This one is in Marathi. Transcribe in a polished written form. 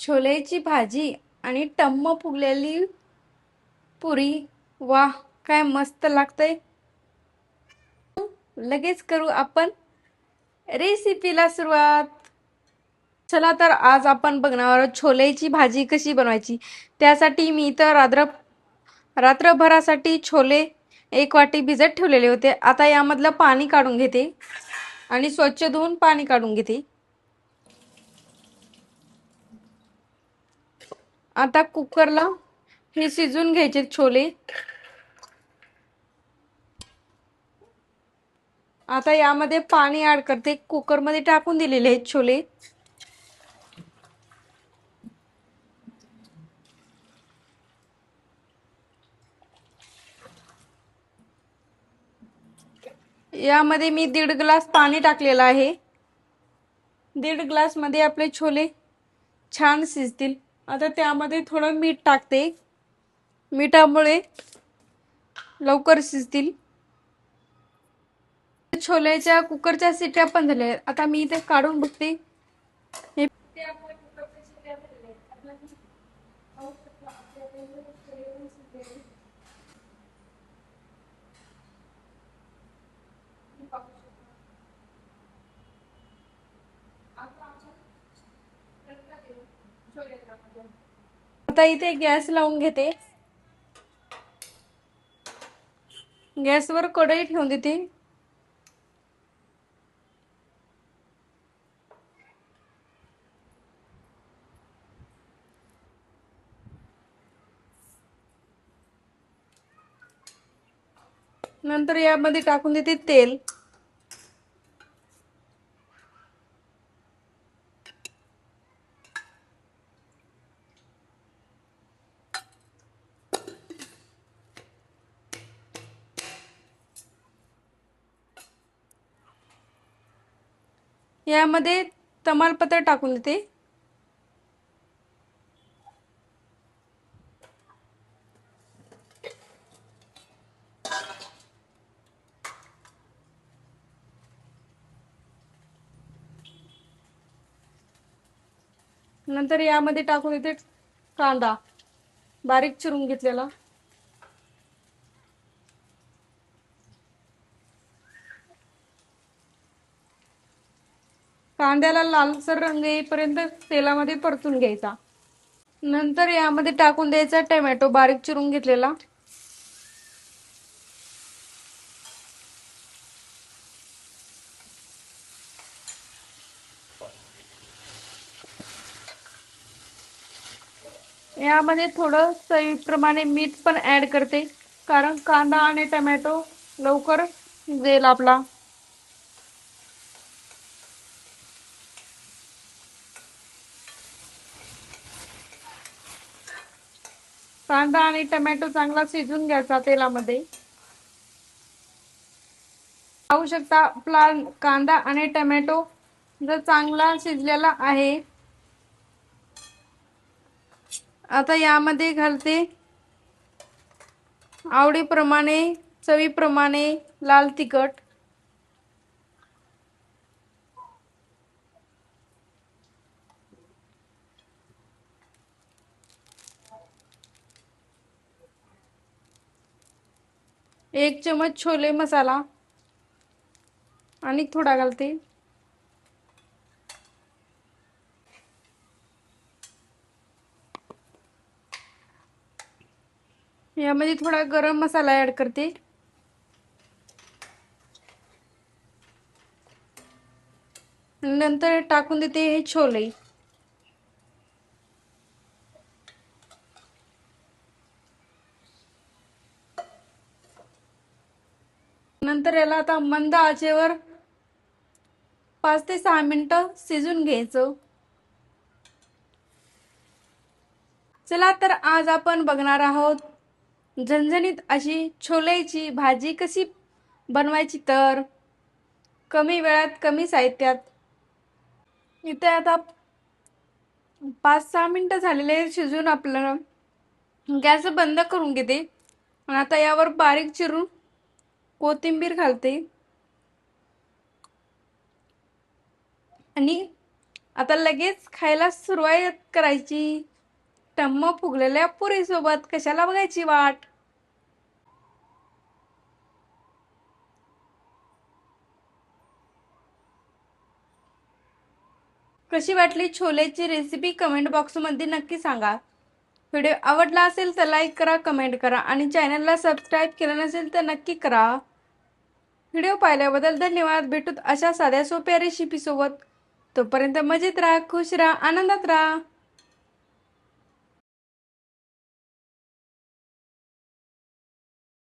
छोलेची भाजी आणि टम्म फुगलेली पुरी. वाह, काय मस्त लागतंय. लगेच करू आपण रेसिपीला सुरुवात. चला तर आज आपण बघणार आहोत छोलेची भाजी कशी बनवायची. त्यासाठी मी तर रात्रभरासाठी छोले 1 वाटी भिजत ठेवलेले होते. आता यामधलं पाणी काढून घेते आणि स्वच्छ धुवून पाणी काढून घेते. आता कुकरला हे शिजून घ्यायचे छोले. आता यामध्ये पाणी ऍड करते. कुकरमध्ये टाकून दिलेले आहेत छोले. यामध्ये मी 1.5 ग्लास पाणी टाकलेलं आहे. 1.5 ग्लास मध्ये आपले छोले छान शिजतील. आता त्यामध्ये थोडं मीठ टाकते. मिठामुळे लवकर शिजतील. छोलेच्या कुकरच्या शिट्ट्या पण झाल्या आहेत. आता मी ते काढून बघते. आता इथे गॅस लावून घेते. गॅसवर कढई ठेवून देते. नंतर यामध्ये टाकून देते तेल. यामध्ये तमालपत्र टाकून देते. नंतर यामध्ये टाकून देते कांदा बारीक चिरून घेतलेला. कांद्याला लालसर रंग येईपर्यंत तेलामध्ये परतून घ्यायचा. नंतर यामध्ये टाकून द्यायचा टोमॅटो बारीक चिरून घेतलेला. यामध्ये थोडं चवीप्रमाणे मीठ पण ऍड करते, कारण कांदा आणि टोमॅटो लवकर शिजेल आपला. कांदा आणि टोमॅटो चांगला शिजून घ्यायचा तेलामध्ये. पाहू शकता आपला कांदा आणि टोमॅटो जर चांगला शिजलेला आहे. आता यामध्ये घालते आवडीप्रमाणे चवीप्रमाणे लाल तिखट. एक चमच छोले मसाला आणि थोडा घालते. यामध्ये थोडा गरम मसाला ऍड करते. नंतर टाकून देते हे छोले. नंतर याला आता मंद आचेवर 5 ते 6 मिनिटं शिजून घ्यायचं. चला तर आज आपण बघणार आहोत झणझणीत अशी छोलेची भाजी कशी बनवायची. तर कमी वेळात कमी साहित्यात. इथे आता 5-6 मिनिटं झालेले शिजून आपलं गॅस बंद करून घेते. आणि आता यावर बारीक चिरून कोथिंबीर घालते आणि आता लगेच खायला सुरुवात करायची. टम्म फुगलेल्या पुरीसोबत कशाला बघायची वाट. कशी वाटली छोलेची रेसिपी कमेंट बॉक्समध्ये नक्की सांगा. व्हिडिओ आवडला असेल तर लाईक करा, कमेंट करा आणि चॅनलला सबस्क्राईब केलं नसेल तर नक्की करा. व्हिडिओ पाहिल्याबद्दल धन्यवाद. भेटूत अशा साध्या सोप्या रेसिपीसोबत. तोपर्यंत मजेत राहा, खुश राहा, आनंदात राहा.